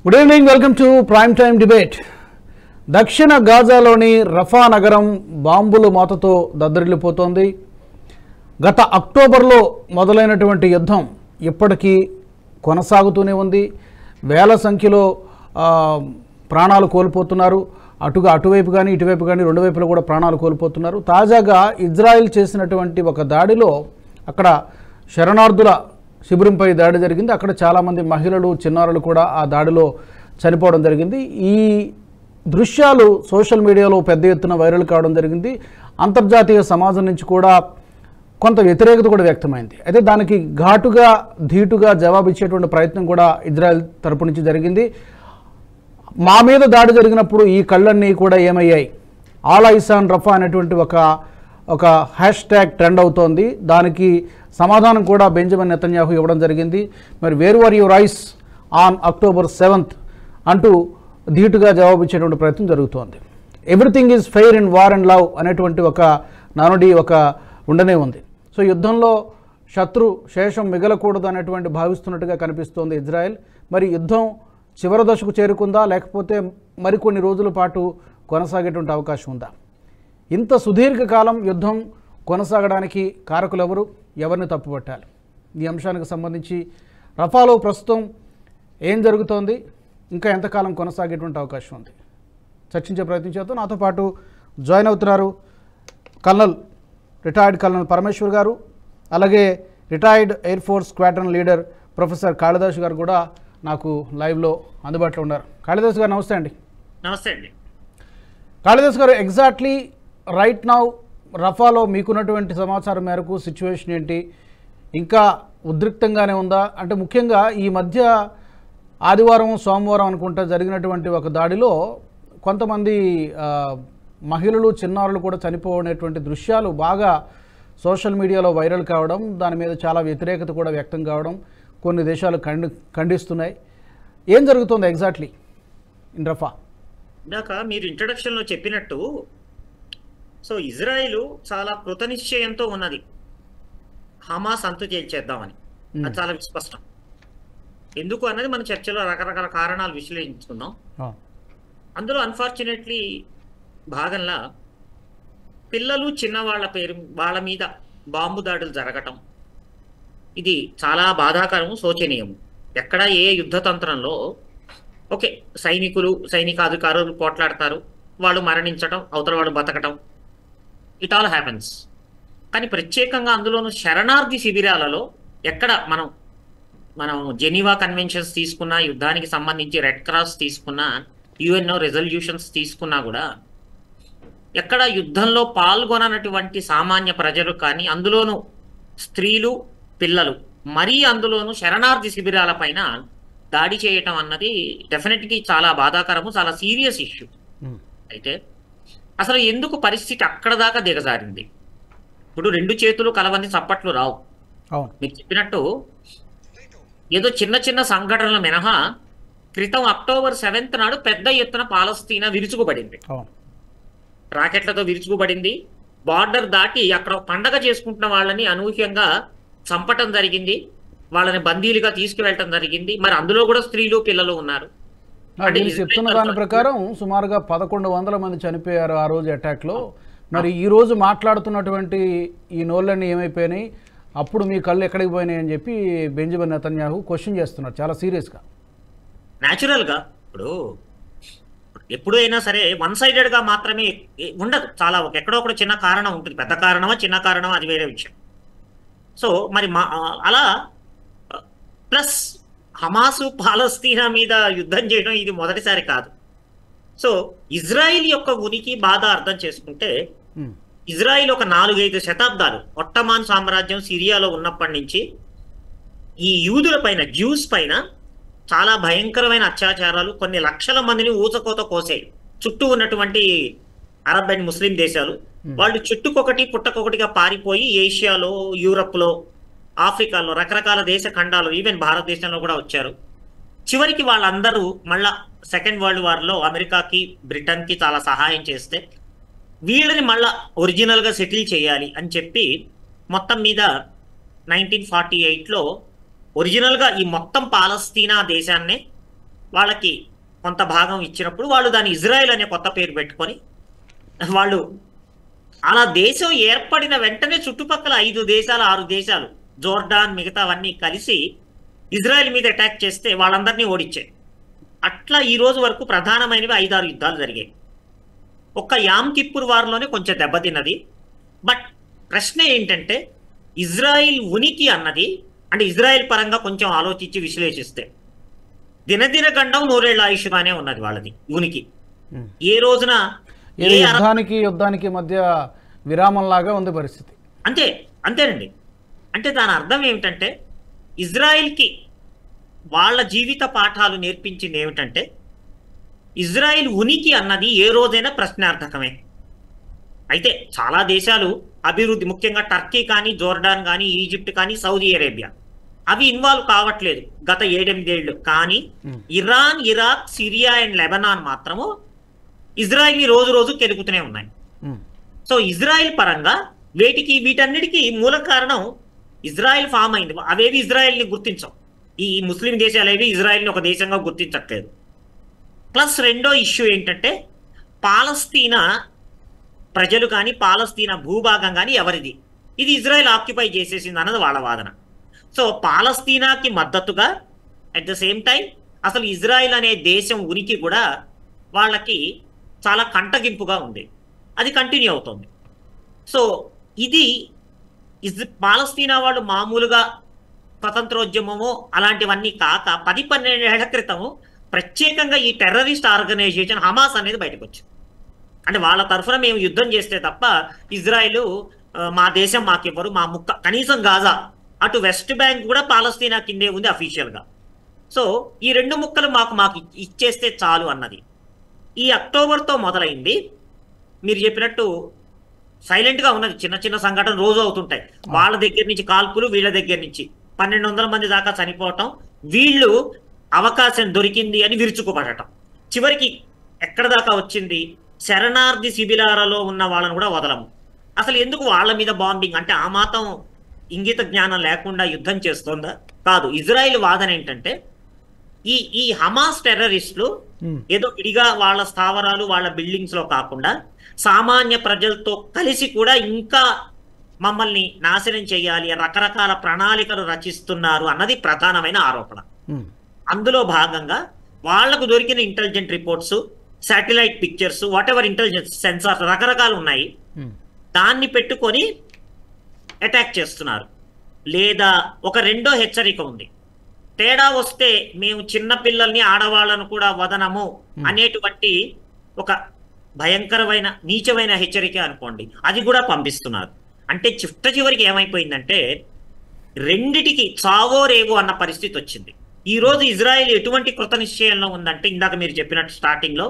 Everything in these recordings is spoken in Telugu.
Good evening, welcome to prime time debate. దక్షిణ గాజాలోని రఫా నగరం బాంబుల మోతతో దద్దరిల్లిపోతోంది. గత అక్టోబర్లో మొదలైనటువంటి యుద్ధం ఇప్పటికీ కొనసాగుతూనే ఉంది. వేల సంఖ్యలో ప్రాణాలు కోల్పోతున్నారు. అటువైపు కానీ ఇటువైపు కానీ రెండు వైపులో కూడా ప్రాణాలు కోల్పోతున్నారు. తాజాగా ఇజ్రాయెల్ చేసినటువంటి ఒక దాడిలో అక్కడ శరణార్థుల శిబిరంపై దాడి జరిగింది. అక్కడ చాలామంది మహిళలు చిన్నారులు కూడా ఆ దాడిలో చనిపోవడం జరిగింది. ఈ దృశ్యాలు సోషల్ మీడియాలో పెద్ద ఎత్తున వైరల్ కావడం జరిగింది. అంతర్జాతీయ సమాజం నుంచి కూడా కొంత వ్యతిరేకత కూడా వ్యక్తమైంది. అయితే దానికి ఘాటుగా ధీటుగా జవాబిచ్చేటువంటి ప్రయత్నం కూడా ఇజ్రాయెల్ తరపు నుంచి జరిగింది. మా మీద దాడి జరిగినప్పుడు ఈ కళ్ళన్నీ కూడా ఏమయ్యాయి, ఆల్ ఐస్ ఆన్ రఫా అనేటువంటి ఒక హ్యాష్ ట్యాగ్ ట్రెండ్ అవుతోంది. దానికి సమాధానం కూడా బెంజమిన్ నెతన్యాహు ఇవ్వడం జరిగింది. మరి where were your eyes on October 7th అంటూ ధీటుగా జవాబిచ్చేటువంటి ప్రయత్నం జరుగుతోంది. Everything is fair in war and love అనేటువంటి ఒక నానుడి ఉండనే ఉంది. సో యుద్ధంలో శత్రు శేషం మిగలకూడదు అనేటువంటి భావిస్తున్నట్టుగా కనిపిస్తోంది ఇజ్రాయెల్. మరి యుద్ధం చివరి దశకు చేరుకుందా, లేకపోతే మరికొన్ని రోజుల పాటు కొనసాగేటువంటి అవకాశం ఉందా? ఇంత సుదీర్ఘకాలం యుద్ధం కొనసాగడానికి కారకులు ఎవరు, ఎవరిని తప్పుపట్టాలి? ఈ అంశానికి సంబంధించి రఫాలో ప్రస్తుతం ఏం జరుగుతోంది, ఇంకా ఎంతకాలం కొనసాగేటువంటి అవకాశం ఉంది, చర్చించే ప్రయత్నం చేద్దాం. నాతో పాటు జాయిన్ అవుతున్నారు రిటైర్డ్ కల్నల్ పరమేశ్వర్ గారు, అలాగే retired air force squadron leader professor Kalidas గారు కూడా నాకు లైవ్లో అందుబాటులో ఉన్నారు. కాళిదాస్ గారు నమస్తే అండి. నమస్తే అండి. కాళిదాస్ గారు, ఎగ్జాక్ట్లీ రైట్ నౌ రఫాలో మీకున్నటువంటి సమాచారం మేరకు సిచ్యువేషన్ ఏంటి? ఇంకా ఉద్రిక్తంగానే ఉందా? అంటే ముఖ్యంగా ఈ మధ్య ఆదివారం సోమవారం అనుకుంటా జరిగినటువంటి ఒక దాడిలో కొంతమంది మహిళలు చిన్నారులు కూడా చనిపోనేటువంటి దృశ్యాలు బాగా సోషల్ మీడియాలో వైరల్ కావడం, దాని మీద చాలా వ్యతిరేకత కూడా వ్యక్తం కావడం కొన్ని దేశాలు ఖండిస్తున్నాయి. ఏం జరుగుతుంది ఎగ్జాక్ట్లీ ఇన్ రఫా? ఇందాక మీరు ఇంట్రడక్షన్లో చెప్పినట్టు, సో ఇజ్రాయిల్ చాలా కృతనిశ్చయంతో ఉన్నది హమాస్ అంతు చేద్దామని. అది చాలా విస్పష్టం. ఎందుకు అన్నది మన చర్చలో రకరకాల కారణాలు విశ్లేషించుకుందాం. అందులో అన్ఫార్చునేట్లీ భాగంగా పిల్లలు వాళ్ళ మీద బాంబు దాడులు జరగటం, ఇది చాలా బాధాకరం, శోచనీయం. ఎక్కడ ఏ యుద్ధతంత్రంలో ఓకే సైనికాధికారులు పోట్లాడతారు, వాళ్ళు మరణించటం, అవతల వాళ్ళు బతకటం, ఇట్ ఆల్ హ్యాపెన్స్. కానీ ప్రత్యేకంగా అందులోనూ శరణార్థి శిబిరాలలో ఎక్కడ మనం జెనీవా కన్వెన్షన్స్ తీసుకున్నా, యుద్ధానికి సంబంధించి రెడ్ క్రాస్ తీసుకున్నా, యుఎన్ఓ రెజల్యూషన్స్ తీసుకున్నా కూడా ఎక్కడ యుద్ధంలో పాల్గొననటువంటి సామాన్య ప్రజలు కానీ, అందులోనూ స్త్రీలు పిల్లలు, మరీ అందులోనూ శరణార్థి శిబిరాల పైన దాడి చేయటం అన్నది డెఫినెట్లీ చాలా బాధాకరము, చాలా సీరియస్ ఇష్యూ. అయితే అసలు ఎందుకు పరిస్థితి అక్కడ దాకా దిగజారింది? ఇప్పుడు రెండు చేతులు కలవని చప్పట్లు రావు. మీరు చెప్పినట్టు ఏదో చిన్న చిన్న సంఘటనల మినహా క్రితం అక్టోబర్ 7th నాడు పెద్ద ఎత్తున పాలస్తీనా విరుచుకుపడింది, రాకెట్లతో విరుచుకుపడింది. బార్డర్ దాటి అక్కడ పండగ చేసుకుంటున్న వాళ్ళని అనూహ్యంగా చంపటం జరిగింది, వాళ్ళని బందీలుగా తీసుకువెళ్ళటం జరిగింది. మరి అందులో కూడా స్త్రీలు పిల్లలు ఉన్నారు. చెప్తున్న దాని ప్రకారం సుమారుగా 1100 మంది చనిపోయారు ఆ రోజు అటాక్లో. మరి ఈ రోజు మాట్లాడుతున్నటువంటి ఈ నోళ్ళన్నీ ఏమైపోయినాయి, అప్పుడు మీ కళ్ళు ఎక్కడికి పోయినాయి అని చెప్పి బెంజమిన్ నెతన్యాహు క్వశ్చన్ చేస్తున్నారు చాలా సీరియస్గా. న్యాచురల్గా ఇప్పుడు ఎప్పుడైనా సరే వన్ సైడెడ్గా మాత్రమే ఉండదు, చాలా ఎక్కడో ఒకటి చిన్న కారణం ఉంటుంది. పెద్ద కారణమా చిన్న కారణమా అది వేరే విషయం. సో మరి అలా ప్లస్ హమాసు పాలస్తీనా మీద యుద్ధం చేయడం ఇది మొదటిసారి కాదు. సో ఇజ్రాయిల్ యొక్క ఉనికి బాధ అర్థం చేసుకుంటే, ఇజ్రాయిల్ ఒక 4-5 శతాబ్దాలు ఒట్టమాన్ సామ్రాజ్యం సిరియాలో ఉన్నప్పటి నుంచి ఈ యూదుల పైన, జ్యూస్ పైన చాలా భయంకరమైన అత్యాచారాలు, కొన్ని లక్షల మందిని ఊచకోత కోసాయి. చుట్టూ ఉన్నటువంటి అరబ్ అండ్ ముస్లిం దేశాలు వాళ్ళు చుట్టుకొకటి పుట్టకొకటిగా పారిపోయి ఏషియాలో, యూరప్లో, ఆఫ్రికాలో, రకరకాల దేశ ఖండాలు, ఈవెన్ భారతదేశంలో కూడా వచ్చారు. చివరికి వాళ్ళందరూ మళ్ళా సెకండ్ వరల్డ్ వార్లో అమెరికాకి, బ్రిటన్కి చాలా సహాయం చేస్తే వీళ్ళని మళ్ళా ఒరిజినల్గా సెటిల్ చేయాలి అని చెప్పి మొత్తం మీద 1948లో ఒరిజినల్గా ఈ మొత్తం పాలస్తీనా దేశాన్ని వాళ్ళకి కొంత భాగం ఇచ్చినప్పుడు వాళ్ళు దాన్ని ఇజ్రాయెల్ అనే కొత్త పేరు పెట్టుకొని వాళ్ళు అలా దేశం ఏర్పడిన వెంటనే చుట్టుపక్కల 5 దేశాలు 6 దేశాలు జోర్డాన్ మిగతావన్నీ కలిసి ఇజ్రాయెల్ మీద అటాక్ చేస్తే వాళ్ళందరినీ ఓడించాయి. అట్లా ఈ రోజు వరకు ప్రధానమైనవి 5-6 యుద్ధాలు జరిగాయి. ఒక్క యామ్ కిప్పుర్ వార్లోనే కొంచెం దెబ్బతిన్నది. బట్ ప్రశ్న ఏంటంటే ఇజ్రాయిల్ ఉనికి అన్నది, అంటే ఇజ్రాయెల్ పరంగా కొంచెం ఆలోచించి విశ్లేషిస్తే దినదిన గండం 100 ఏళ్ల ఆయుష్గానే ఉన్నది వాళ్ళది ఉనికి. ఏ రోజున యుద్ధానికి మధ్య విరామంలాగా ఉంది పరిస్థితి. అంతేనండి. అంటే దాని అర్థం ఏమిటంటే ఇజ్రాయిల్కి వాళ్ళ జీవిత పాఠాలు నేర్పించింది ఏమిటంటే ఇజ్రాయిల్ ఉనికి అన్నది ఏ రోజైనా ప్రశ్నార్థకమే. అయితే చాలా దేశాలు అభివృద్ధి, ముఖ్యంగా టర్కీ కానీ, జోర్డాన్ కానీ, ఈజిప్ట్ కానీ, సౌదీ అరేబియా అవి ఇన్వాల్వ్ కావట్లేదు గత 7-8 ఏళ్ళు. కానీ Iran, Iraq, Syria and Lebanon మాత్రము ఇజ్రాయిల్ని రోజు రోజు కెలుగుతూనే ఉన్నాయి. సో ఇజ్రాయిల్ పరంగా వీటన్నిటికీ మూల కారణం ఇజ్రాయిల్ ఫామ్ అయింది. అవేవి ఇజ్రాయిల్ని గుర్తించవు. ఈ ముస్లిం దేశాలు ఏవి ఇజ్రాయిల్ని ఒక దేశంగా గుర్తించట్లేదు. ప్లస్ రెండో ఇష్యూ ఏంటంటే పాలస్తీనా ప్రజలు కానీ, పాలస్తీనా భూభాగం కానీ ఎవరిది, ఇది ఇజ్రాయెల్ ఆక్యుపై చేసేసింది అన్నది వాళ్ళ వాదన. సో పాలస్తీనాకి మద్దతుగా అట్ ద సేమ్ టైం అసలు ఇజ్రాయెల్ అనే దేశం ఉనికి కూడా వాళ్ళకి చాలా కంటగింపుగా ఉంది. అది కంటిన్యూ అవుతుంది. సో ఇది పాలస్తీనా వాళ్ళు మామూలుగా స్వతంత్రోద్యమమో అలాంటివన్నీ కాక 10-12 ఏళ్ల క్రితము ప్రత్యేకంగా ఈ టెర్రరిస్ట్ ఆర్గనైజేషన్ హమాస్ అనేది బయటకు వచ్చింది. అంటే వాళ్ళ తరఫున మేము యుద్ధం చేస్తే తప్ప ఇజ్రాయిల్ మా దేశం మాకివ్వరు, మా ముక్క కనీసం గాజా అటు వెస్ట్ బ్యాంక్ కూడా పాలస్తీనా కిందే ఉంది అఫీషియల్గా. సో ఈ 2 ముక్కలు మాకు ఇచ్చేస్తే చాలు అన్నది. ఈ అక్టోబర్తో మొదలైంది. మీరు చెప్పినట్టు సైలెంట్గా ఉన్నది. చిన్న చిన్న సంఘటనలు రోజు అవుతుంటాయి. వాళ్ళ దగ్గర నుంచి కాల్పులు, వీళ్ళ దగ్గర నుంచి 1200 మంది దాకా చనిపోవటం, వీళ్ళు అవకాశం దొరికింది అని విరుచుకుపడటం, చివరికి ఎక్కడ దాకా వచ్చింది శరణార్థి శిబిరాలలో ఉన్న వాళ్ళని కూడా వదలము. అసలు ఎందుకు వాళ్ళ మీద బాంబింగ్? అంటే ఆ మాత్రం ఇంగిత జ్ఞానం లేకుండా యుద్ధం చేస్తుందా? కాదు. ఇజ్రాయిల్ వాదన ఏంటంటే ఈ హమాస్ టెర్రరిస్టులు ఏదో విడిగా వాళ్ళ స్థావరాలు, వాళ్ళ బిల్డింగ్స్ లో కాకుండా సామాన్య ప్రజలతో కలిసి కూడా ఇంకా మమ్మల్ని నాశనం చేయాలి, రకరకాల ప్రణాళికలు రచిస్తున్నారు అన్నది ప్రధానమైన ఆరోపణ. అందులో భాగంగా వాళ్లకు దొరికిన intelligent reports, satellite pictures, what ever intelligence sensors రకరకాలు ఉన్నాయి, దాన్ని పెట్టుకొని అటాక్ చేస్తున్నారు. లేదా ఒక రెండో హెచ్చరిక ఉంది, తేడా వస్తే మేము చిన్న పిల్లల్ని, ఆడవాళ్లను కూడా వదనము అనేటువంటి ఒక భయంకరమైన నీచమైన హెచ్చరిక అనుకోండి, అది కూడా పంపిస్తున్నారు. అంటే చివరికి ఏమైపోయిందంటే రెండిటికి చావో రేవో అన్న పరిస్థితి వచ్చింది. ఈ రోజు ఇజ్రాయెల్ ఎటువంటి కృత నిశ్చయంలో ఉందంటే ఇందాక మీరు చెప్పినట్టు స్టార్టింగ్ లో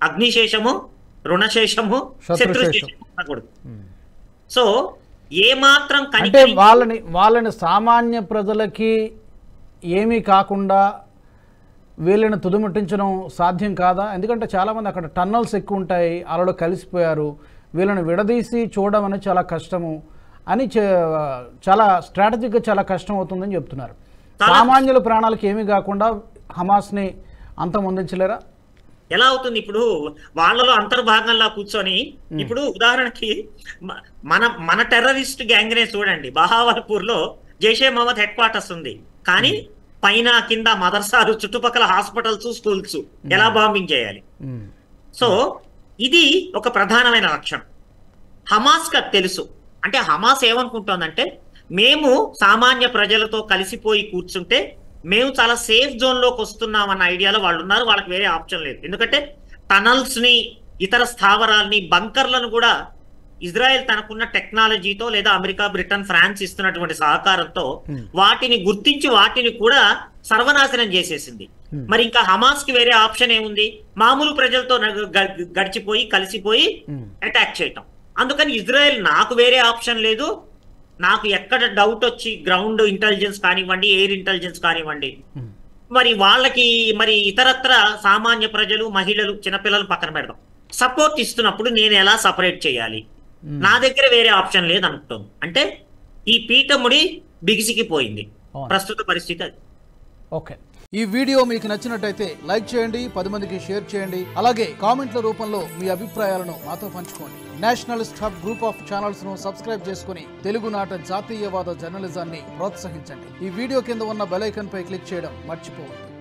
అగ్నిశేషము, రుణశేషము, శత్రుశేషము అనకూడదు. సో ఏ మాత్రం అంటే వాళ్ళని సామాన్య ప్రజలకి ఏమీ కాకుండా వీళ్ళని తుదిముట్టించడం సాధ్యం కాదా? ఎందుకంటే చాలామంది అక్కడ టన్నల్స్ ఎక్కువ ఉంటాయి, అలలు కలిసిపోయారు, వీళ్ళని విడదీసి చూడడం అనేది చాలా కష్టము అని చాలా స్ట్రాటజిక్గా చాలా కష్టం అవుతుందని చెప్తున్నారు. సామాన్యుల ప్రాణాలకు ఏమీ కాకుండా హమాస్ని అంతమొందించలేరా? ఎలా అవుతుంది? ఇప్పుడు వాళ్ళలో అంతర్భాగంలా కూర్చొని, ఇప్పుడు ఉదాహరణకి మన టెర్రరిస్ట్ గ్యాంగ్ నే చూడండి, బహావల్పూర్ లో జైషే మహమ్మద్ హెడ్ క్వార్టర్స్ ఉంది, కానీ పైన కింద మదర్సాలు, చుట్టుపక్కల హాస్పిటల్స్, స్కూల్స్ ఎలా బాంబింగ్ చేయాలి. సో ఇది ఒక ప్రధానమైన లక్షణం. హమాస్ కి తెలుసు. అంటే హమాస్ ఏమనుకుంటోందంటే మేము సామాన్య ప్రజలతో కలిసిపోయి కూర్చుంటే మేము చాలా సేఫ్ జోన్ లోకి వస్తున్నాం అన్న ఐడియాలో వాళ్ళు ఉన్నారు. వాళ్ళకి వేరే ఆప్షన్ లేదు. ఎందుకంటే టనల్స్ ని, ఇతర స్థావరాల్ని, బంకర్లను కూడా ఇజ్రాయెల్ తనకున్న టెక్నాలజీతో లేదా అమెరికా, బ్రిటన్, ఫ్రాన్స్ ఇస్తున్నటువంటి సహకారంతో వాటిని గుర్తించి వాటిని కూడా సర్వనాశనం చేసేసింది. మరి ఇంకా హమాస్ కి వేరే ఆప్షన్ ఏముంది? మామూలు ప్రజలతో గడిచిపోయి కలిసిపోయి అటాక్ చేయటం. అందుకని ఇజ్రాయెల్ నాకు వేరే ఆప్షన్ లేదు, నాకు ఎక్కడ డౌట్ వచ్చి గ్రౌండ్ ఇంటెలిజెన్స్ కానివ్వండి, ఎయిర్ ఇంటెలిజెన్స్ కానివ్వండి, మరి వాళ్ళకి మరి ఇతరత్ర సామాన్య ప్రజలు, మహిళలు, చిన్నపిల్లలు పక్కన పెడదాం, సపోర్ట్ ఇస్తున్నప్పుడు నేను ఎలా సపరేట్ చేయాలి? నా దగ్గర వేరే ఆప్షన్ లేదు అనుకుంటుంది. అంటే ఈ పీఠముడి బిగిసికి పోయింది ప్రస్తుత పరిస్థితి అది. ఓకే. ఈ వీడియో మీకు నచ్చినట్టయితే లైక్ చేయండి, 10 మందికి షేర్ చేయండి. అలాగే కామెంట్ల రూపంలో మీ అభిప్రాయాలను మాతో పంచుకోండి. Nationalist hub group of channels ను సబ్స్క్రైబ్ చేసుకుని తెలుగునాట జాతీయవాద జర్నలిజాన్ని ప్రోత్సహించండి. ఈ వీడియో కింద ఉన్న బెల్ ఐకాన్ పై క్లిక్ చేయడం మర్చిపోవద్దు.